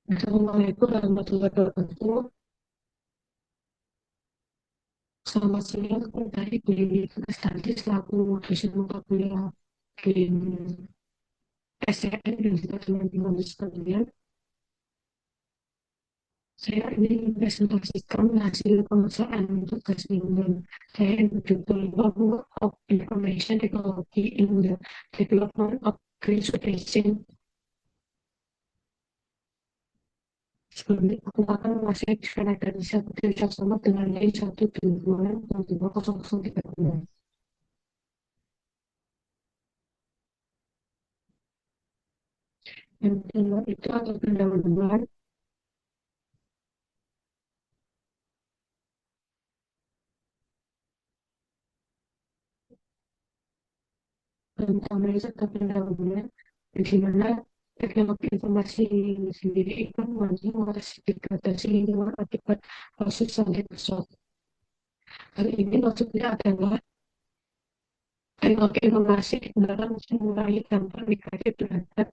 Assalamualaikum warahmatullahi wabarakatuh. Selamat siang, aku dari Dewi Lestari selaku dosen mata kuliah di SCN dan juga teman-teman sekalian. Saya ingin mempresentasikan hasil pengusahaan tugas mingguan saya yang berjudul Role of Information Technology in the Development of Green Supply Chain. Sebelumnya aku akan menguasai disclaimer dari satu tidak sama dengan lain 122 yang kedua itu ada pendahuluan tentang riset atau pendahuluan di mana teknologi informasi sendiri itu menguasai degradasi lingkungan akibat proses sangat besar. Hal ini maksudnya adalah teknologi informasi digunakan untuk mengurangi dampak negatif terhadap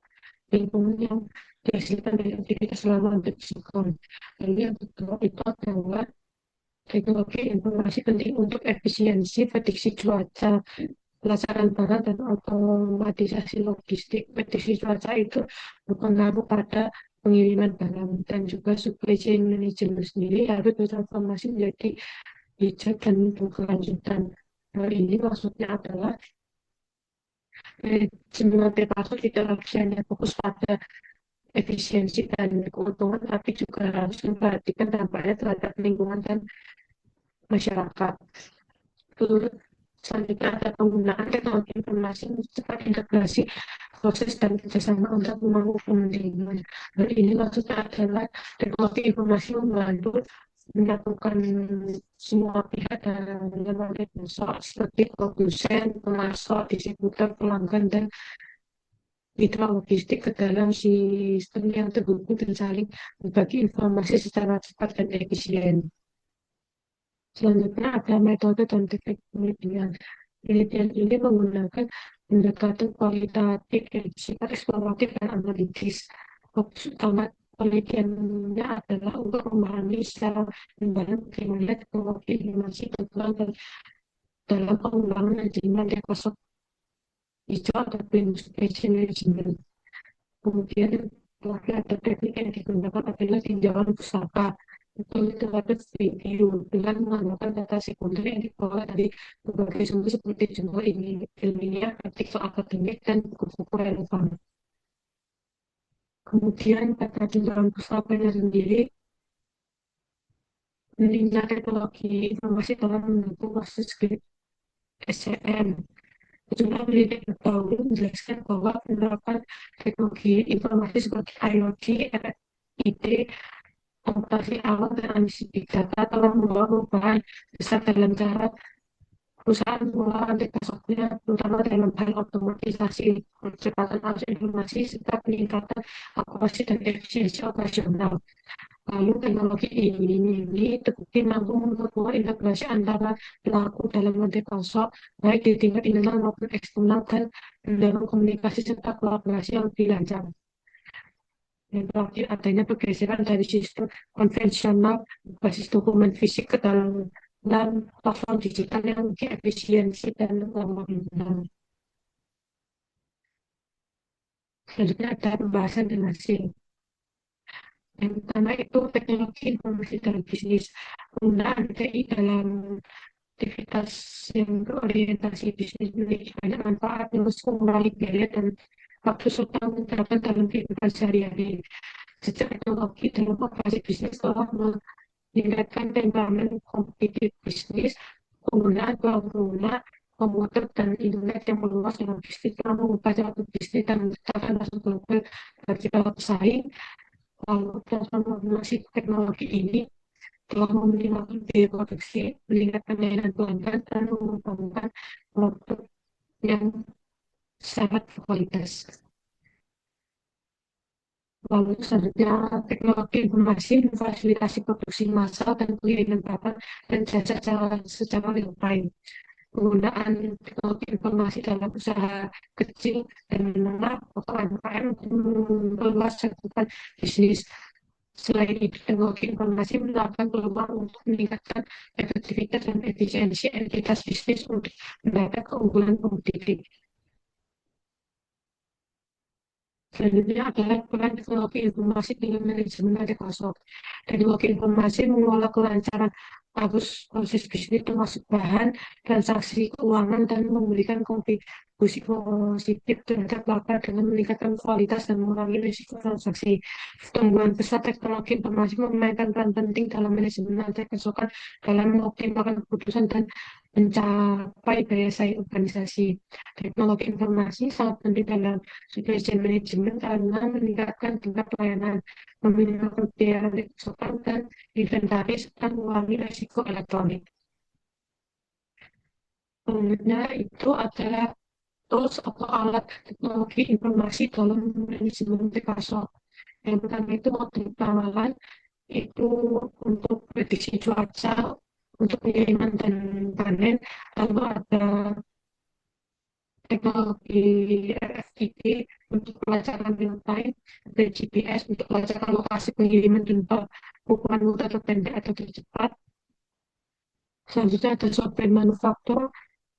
lingkungan yang dihasilkan dari aktivitas selama untuk disikon. Lalu yang kedua itu adalah teknologi informasi penting untuk efisiensi prediksi cuaca, pelaksanaan barang dan otomatisasi logistik. Prediksi cuaca itu berpengaruh pada pengiriman barang dan juga supply chain management sendiri harus bertransformasi menjadi bijak dan berkelanjutan. Hal ini maksudnya adalah manajemen terpasuk tidak lagi hanya fokus pada efisiensi dan keuntungan, tapi juga harus memperhatikan dampaknya terhadap lingkungan dan masyarakat. Selanjutnya ada penggunaan teknologi informasi untuk cepat integrasi proses dan kerjasama untuk membangun lingkungan. Hal ini maksudnya adalah teknologi informasi membantu menyatukan semua pihak dalam berbagai unsur seperti produsen, pemasok, distributor, pelanggan, dan mitra logistik ke dalam sistem yang terhubung dan saling berbagi informasi secara cepat dan efisien. Selanjutnya ada metode dan teknik penelitian. Penelitian ini menggunakan pendekatan kualitatif yang bersifat eksploratif dan analitis. Fokus utama penelitiannya adalah untuk memahami secara mendalam bagaimana teknologi informasi berperan dalam pengembangan manajemen Microsoft hijau atau Green Space Management. Kemudian terakhir ada teknik yang digunakan adalah tinjauan pusaka. Itu terhadap video dengan menggunakan data sekunder yang diperoleh dari berbagai sumber seperti jurnal ilmiah, artikel akademik, dan buku-buku relevan. Kemudian pada tinjauan pusakanya sendiri, pentingnya teknologi informasi dalam mendukung proses SCM. Sejumlah peneliti terdahulu menjelaskan bahwa penerapan teknologi informasi seperti IoT, RFID, komputasi awal dan analisis big data telah membawa perubahan besar dalam cara perusahaan mengelola data terutama dalam hal otomatisasi, percepatan arus informasi, serta peningkatan akurasi dan efisiensi operasional. Lalu teknologi ini terbukti mampu memperkuat integrasi antara pelaku dalam rantai pasok, baik di tingkat internal maupun eksternal, dan mendorong komunikasi serta kolaborasi yang lebih lancar. Dan terakhir adanya pergeseran dari sistem konvensional basis dokumen fisik ke dalam platform digital yang lebih efisiensi dan ramah lingkungan. Selanjutnya ada pembahasan dan hasil. Yang pertama itu teknologi informasi dan bisnis. Penggunaan TI dalam aktivitas yang berorientasi bisnis memiliki banyak manfaat yang mengurangi biaya dan waktu serta menerapkan dalam kehidupan sehari-hari. Sejak teknologi dalam operasi bisnis telah meningkatkan temperament kompetitif bisnis, penggunaan pengguna komputer dan internet yang meluas dengan bisnis telah mengubah cara bisnis dan menciptakan pasar global bagi para pesaing. Lalu transformasi teknologi ini telah meminimalkan biaya produksi, meningkatkan layanan pelanggan, dan mengembangkan produk yang sangat berkualitas. Lalu selanjutnya teknologi informasi memfasilitasi produksi massal dan pengiriman barang dan jasa secara real time. Penggunaan teknologi informasi dalam usaha kecil dan menengah atau UMKM untuk memperluas cakupan bisnis. Selain itu, teknologi informasi menawarkan peluang untuk meningkatkan efektivitas dan efisiensi entitas bisnis untuk mendapat keunggulan kompetitif. Selanjutnya adalah peran teknologi informasi dalam manajemen Microsoft. Teknologi informasi mengelola kelancaran arus proses bisnis termasuk bahan, transaksi keuangan, dan memberikan kontribusi positif terhadap laba dengan meningkatkan kualitas dan mengurangi risiko transaksi. Pertumbuhan besar teknologi informasi memainkan peran penting dalam manajemen rantai pasokan dalam mengoptimalkan keputusan dan mencapai daya saing organisasi. Teknologi informasi sangat penting dalam supply chain management karena meningkatkan tingkat pelayanan, meminimalkan biaya rantai pasokan dan inventaris, serta mengurangi risiko elektronik. Selanjutnya itu adalah tools atau alat teknologi informasi dalam manajemen Microsoft. Yang pertama itu model pengawalan, itu untuk prediksi cuaca, untuk pengiriman dan panen, lalu ada teknologi RFID untuk pelacakan real time, ada GPS untuk pelacakan lokasi pengiriman dan pengukuran mudah terpendek atau tercepat. Selanjutnya ada software manufaktur,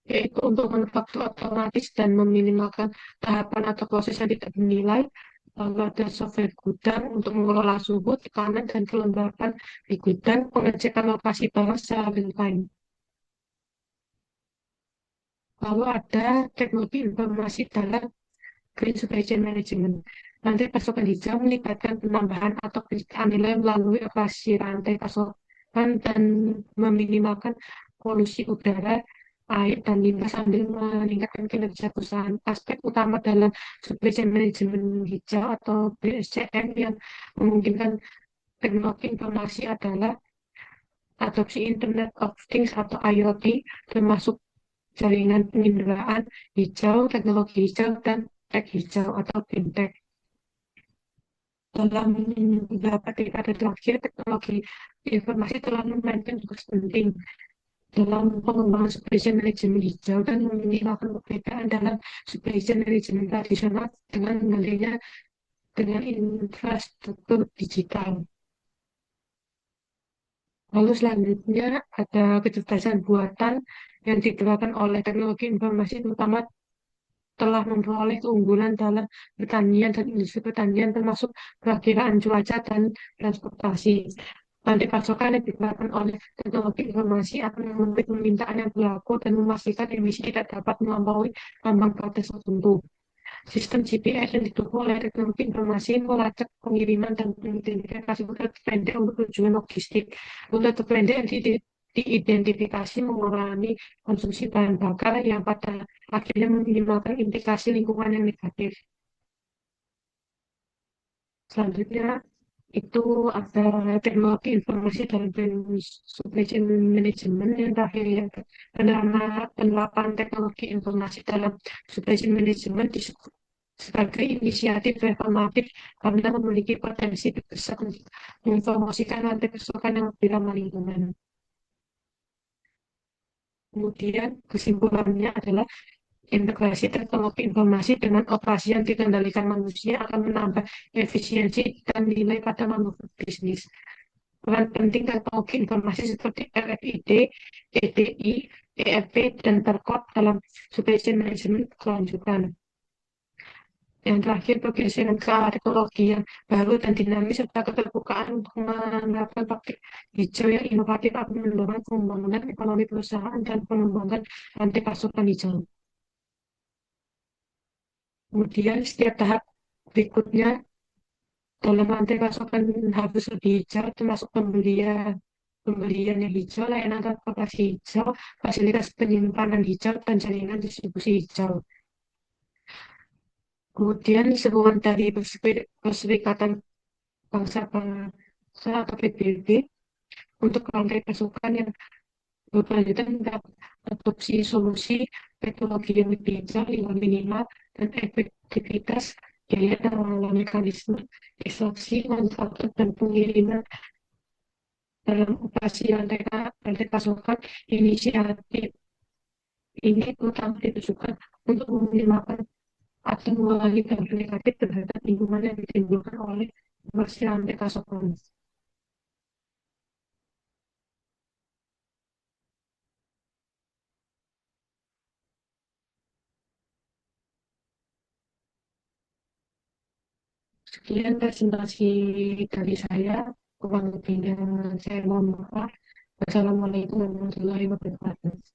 yaitu untuk manufaktur otomatis dan meminimalkan tahapan atau proses yang tidak dinilai. Lalu ada software gudang untuk mengelola suhu, tekanan, dan kelembapan di gudang, pengecekan lokasi barang secara real time. Lalu ada teknologi informasi dalam Green Supply Chain Management. Rantai pasokan hijau melibatkan penambahan atau penciptaan nilai melalui operasi rantai pasokan dan meminimalkan polusi udara, air, dan limbah sambil meningkatkan kinerja perusahaan. Aspek utama dalam Supply Chain Management hijau atau BSCM yang memungkinkan teknologi informasi adalah adopsi Internet of Things atau IoT, termasuk jaringan penginderaan hijau, teknologi hijau, dan tech hijau atau fintech. Dalam beberapa dekade terakhir, teknologi informasi telah memainkan tugas penting dalam pengembangan supply chain manajemen hijau dan meminimalkan perbedaan dalam supply chain manajemen tradisional dengan menggantinya dengan infrastruktur digital. Lalu selanjutnya ada kecerdasan buatan yang diterapkan oleh teknologi informasi, terutama telah memperoleh keunggulan dalam pertanian dan industri pertanian termasuk perakiraan cuaca dan transportasi. Rantai pasokan yang diterapkan oleh teknologi informasi akan memenuhi permintaan yang berlaku dan memastikan emisi tidak dapat melampaui ambang batas tertentu. Sistem GPS yang didukung oleh teknologi informasi melacak pengiriman dan mengidentifikasi rute terpendek untuk tujuan logistik. Rute terpendek yang diidentifikasi mengurangi konsumsi bahan bakar yang pada akhirnya meminimalkan implikasi lingkungan yang negatif. Selanjutnya itu ada teknologi informasi dalam supply chain management yang terakhir yang penerapan teknologi informasi dalam supply chain management disebut sebagai inisiatif reformatif karena memiliki potensi besar untuk menginformasikan rantai pasokan yang lebih ramah lingkungan. Kemudian kesimpulannya adalah integrasi teknologi informasi dengan operasi yang dikendalikan manusia akan menambah efisiensi dan nilai pada manufaktur bisnis. Peran penting teknologi informasi seperti RFID, EDI, ERP, dan Terkop dalam supply chain management kelanjutan. Yang terakhir, pergeseran ke arah teknologi yang baru dan dinamis serta keterbukaan untuk menerapkan praktik hijau yang inovatif akan mendorong pembangunan ekonomi perusahaan dan pengembangan rantai pasokan hijau. Kemudian setiap tahap berikutnya dalam rantai pasokan harus lebih hijau, termasuk pembelian yang hijau, layanan transportasi hijau, fasilitas penyimpanan hijau, dan jaringan distribusi hijau. Kemudian seruan dari Perserikatan Bangsa-Bangsa atau PBB untuk rantai pasokan yang berkelanjutan adopsi solusi teknologi yang lebih hijau, yang minimal, dan efektivitas biaya dalam mekanisme ekstraksi, manufaktur, dan pengiriman dalam operasi rantai pasokan. Inisiatif ini terutama ditujukan untuk meminimalkan atau mengurangi dampak negatif terhadap lingkungan yang ditimbulkan oleh Masih nanti kasih. Sekian presentasi dari saya. Kurang lebihnya saya mohon maaf. Wassalamualaikum warahmatullahi wabarakatuh.